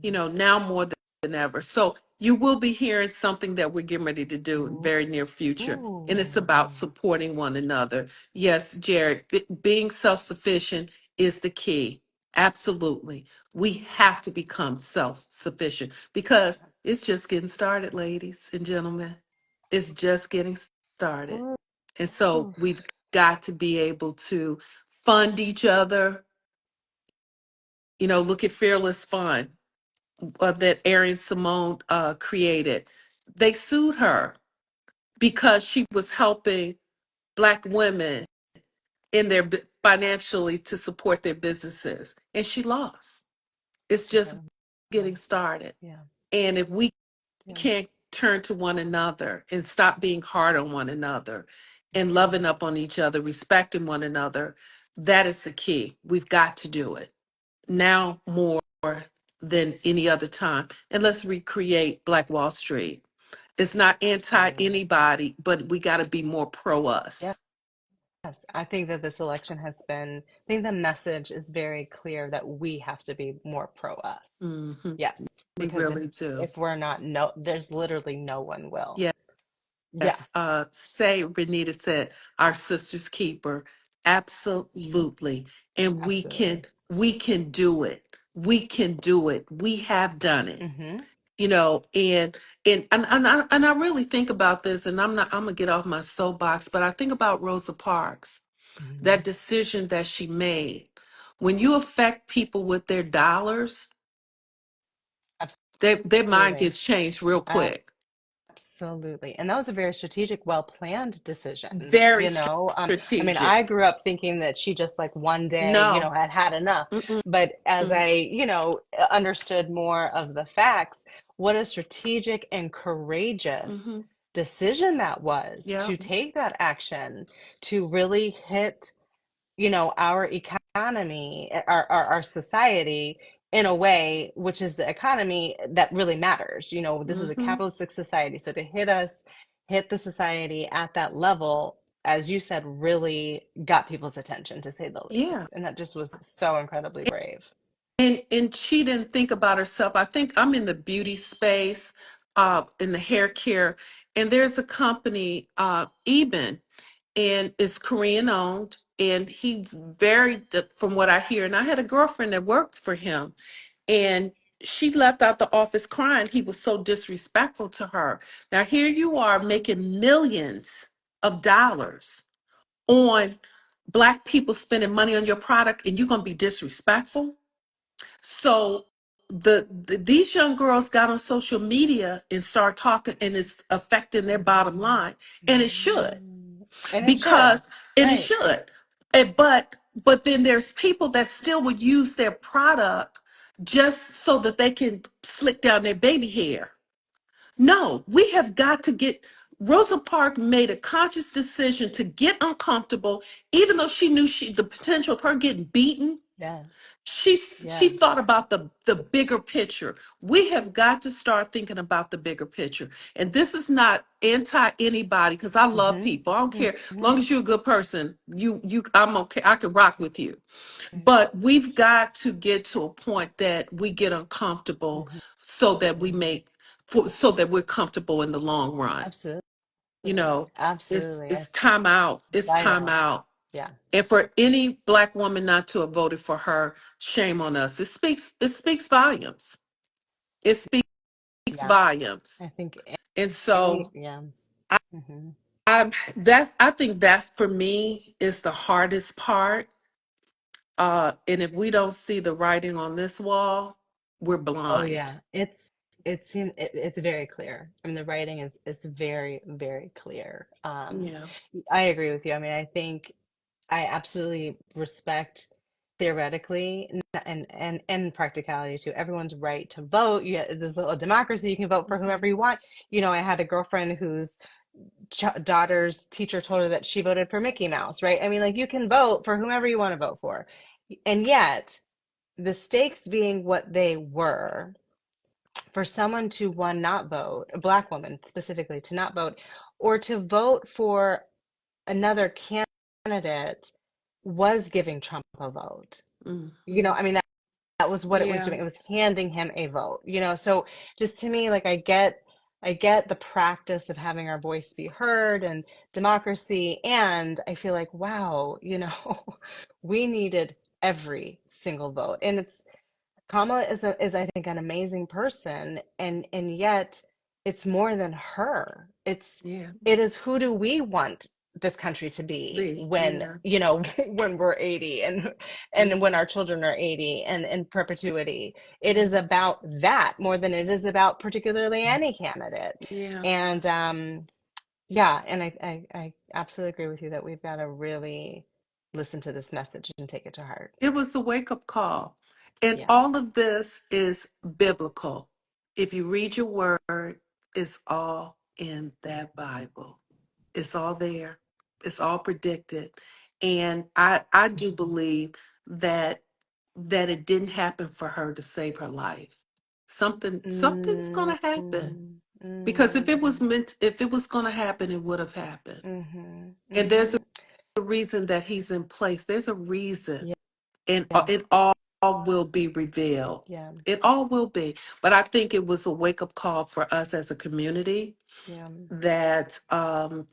Mhm. Now more than ever. So you will be hearing something that we're getting ready to do in very near future, and it's about Ooh. supporting one another. Yes, Jared, being self-sufficient is the key. Absolutely, we have to become self-sufficient because it's just getting started, ladies and gentlemen. It's just getting started. Ooh. And so we've got to be able to fund each other. Look at Fearless Fund that Arian Simone created. They sued her because she was helping Black women in their financially to support their businesses, and she lost. It's just Incredible. getting started. Yeah. And if we Yeah. can't turn to one another and stop being hard on one another and Mhm. loving up on each other, respecting one another, that is the key. We've got to do it now more than any other time. And let's recreate Black Wall Street. It's not anti Absolutely. anybody, but we got to be more pro us. Yes, I think that this election has been, I think the message is very clear that we have to be more pro us. Hmm. Yes, We because really do. if we're not, no, there's literally no one will. Yeah. Yeah, Yes, say Renita said, our sister's keeper. Absolutely. And absolutely. we can do it. We can do it. We have done it. Hmm. And I really think about this, and I'm gonna get off my soapbox, but I think about Rosa Parks, Hmm. that decision that she made. When you affect people with their dollars, their mind Absolutely. gets changed real quick. Absolutely. And that was a very strategic, well-planned decision. Very I mean, strategic. I grew up thinking that she just like one day, No. had had enough. Mm-mm. But as I, understood more of the facts, what a strategic and courageous Mm-hmm. decision that was Yeah. to take that action to really hit our economy, our society in a way, which is the economy that really matters. This is a Mm-hmm. capitalistic society. So to hit the society at that level, as you said, really got people's attention, to say the Yeah. least. And that just was so incredibly brave. And she didn't think about herself. I think I'm in the beauty space, in the hair care, and there's a company, Eben, and it's Korean owned. and he's very, from what I hear, and I had a girlfriend that worked for him, and she left out the office crying. He was so disrespectful to her. Now here you are making millions of dollars on Black people spending money on your product, and you're going to be disrespectful. So these young girls got on social media and start talking, and it's affecting their bottom line, and it should, And it should. because and it Right. should. But then there's people that still would use their product just so that they can slick down their baby hair. No, we have got to get. Rosa Parks made a conscious decision to get uncomfortable, even though she knew the potential of her getting beaten. Yes. She thought Yes. about the bigger picture. We have got to start thinking about the bigger picture. And this is not anti anybody, because I love Mm-hmm. people. I don't care. As long Mm-hmm. as you're a good person, I'm okay. I can rock with you. But we've got to get to a point that we get uncomfortable, Mm-hmm. so that so that we're comfortable in the long run. Absolutely. You know, Absolutely. it's time out. It's time Vital. out. Yeah. And for any Black woman not to have voted for her, shame on us. It speaks volumes. It speaks Yeah. volumes. I think And any, so yeah. Mm-hmm. I think that's, for me, is the hardest part. And if we don't see the writing on this wall, we're Oh blind. yeah. It's very clear. I mean, the writing is very, very clear. Yeah. I agree with you. I mean, I think I absolutely respect theoretically and practicality too. Everyone's right to vote. There's a democracy. You can vote for whoever Mhm. you want. I had a girlfriend whose daughter's teacher told her that she voted for Mickey Mouse, right? I mean, like you can vote for whomever you want to vote for. And yet, the stakes being what they were, for someone to one not vote, a black woman specifically to not vote, or to vote for another candidate was giving Trump a vote. Mhm. I mean that was what it was Yeah. doing. It was handing him a vote. So just to me, like I get the practice of having our voice be heard and democracy, and I feel like wow, we needed every single vote. And it's Kamala is I think an amazing person, and yet it's more than her. Yeah. It is, who do we want this country to be when, Yeah. when we're 80, and when Mhm. our children are 80, and in perpetuity. It is Mhm. about that more than it is about particularly any candidate. Yeah. And yeah, and I absolutely agree with you that we've got to really listen to this message and take it to heart. It was a wake up call. And Yeah. all of this is biblical. If you read your word, it's all in that Bible. It's all there. It's all predicted. And I do believe that it didn't happen for her to save her life. Something's Mm, gonna happen. mm, Because mm, if it was gonna happen, it would have happened. mhm, And there's mhm. a reason that he's in place. There's a reason, Yeah, and yeah, it all will be revealed. yeah, It all will be. But I think it was a wake up call for us as a community, yeah. that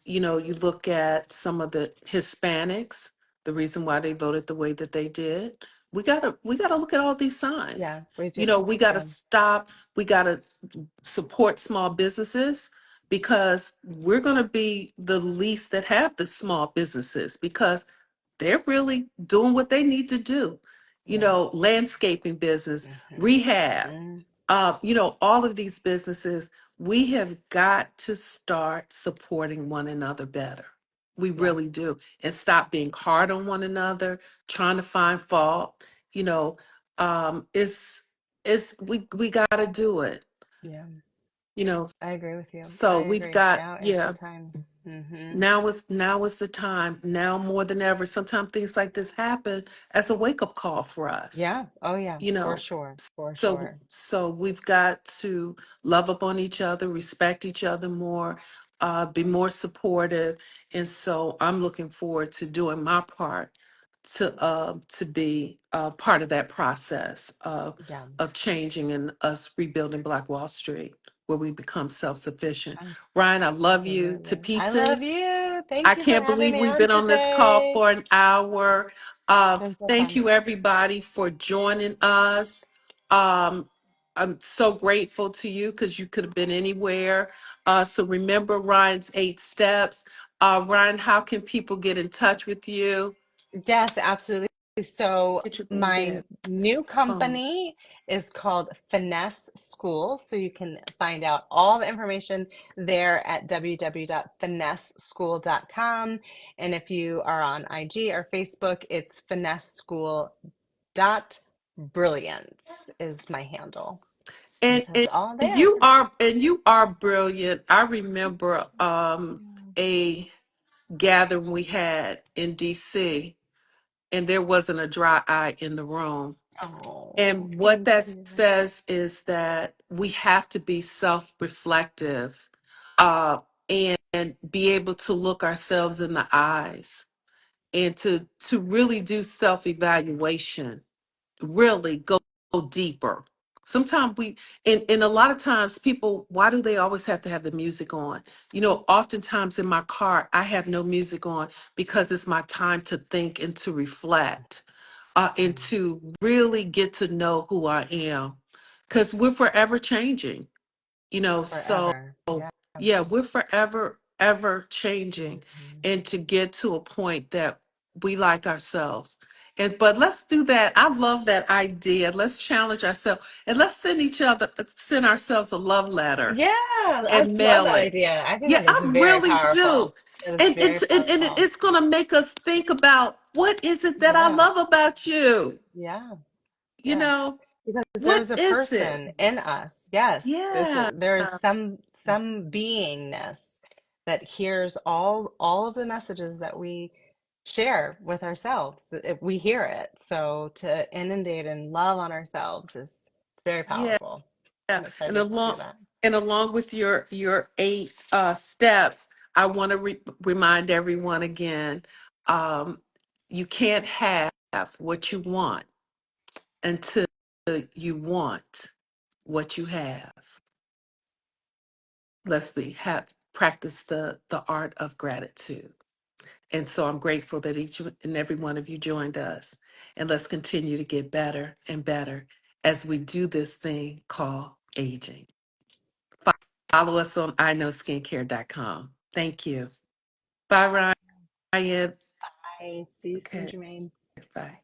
you look at some of the Hispanics, the reason why they voted the way that they did. We gotta look at all these Yeah, signs. we do. We gotta Yeah, stop. We gotta support small businesses, because we're gonna be the least that have the small businesses, because they're really doing what they need to do. yeah. Landscaping business, Mhm, rehab, mhm. all of these businesses, we have got to start supporting one another better. We Yeah, really do. And stop being hard on one another, trying to find fault. You know, we gotta do it. yeah. You know, I agree with you. I so we've agree. got, Now is the yeah, time. Mhm. now is the time. Now more than ever. Sometimes things like this happen as a wake-up call for us. Yeah. Oh yeah, you for know sure. For so sure. so we've got to love up on each other, respect each other more, be more supportive. And so I'm looking forward to doing my part to be part of that process Yeah. of changing and us rebuilding Black Wall Street, where we become self-sufficient. Ryan, I love you to Absolutely. I love pieces. you. Thank I you for can't having believe me we've on been on this call today. for an hour. It's been so Thank fun. you, everybody, for joining us. Um, I'm so grateful to you because you could have been anywhere. So remember Ryan's 8 steps. Ryan, how can people get in touch with you? Yes, absolutely. So Get your my granddad new phone. company is called Finesse School. So you can find out all the information there at www.finesseschool.com. And if you are on IG or Facebook, it's finesseschool.brilliance is my handle. And And, so it's and all and there. you are brilliant. I remember a gathering we had in DC, and there wasn't a dry eye in the room. Oh, And what thank that you. says is that we have to be self-reflective, uh, and be able to look ourselves in the eyes and to really do self-evaluation, really go deeper. Sometimes and a lot of times people, why do they always have to have the music on? Oftentimes in my car, I have no music on because it's my time to think and to reflect, and Mm, to really get to know who I am. Because we're forever changing, so forever. Yeah. yeah, we're forever, ever changing, Mhm. and to get to a point that we like ourselves. But let's do that. I love that idea. Let's challenge ourselves and let's send ourselves a love letter Yeah, I and love mail that it. idea. I think Yeah, that is I very really do. powerful. That is And very powerful. it's gonna make us think about what is it that I Yeah, love about you? yeah, You yes. know, Because what there's a is it? person in us. Yes, Yeah. there is some beingness that hears all of the messages that we share with ourselves. We hear it. So to inundate and love on ourselves is it's very Yeah. powerful. Yeah, I'm and excited to do along that. and along with your 8 steps, I want to remind everyone again, um, you can't have what you want until you want what you have. Let's be have practice the art of gratitude. And so I'm grateful that each and every one of you joined us. And let's continue to get better and better as we do this thing called aging. Follow us on iknowskincare.com. Thank you. Bye, Ryan. Bye. See you soon, Okay, Germaine. bye.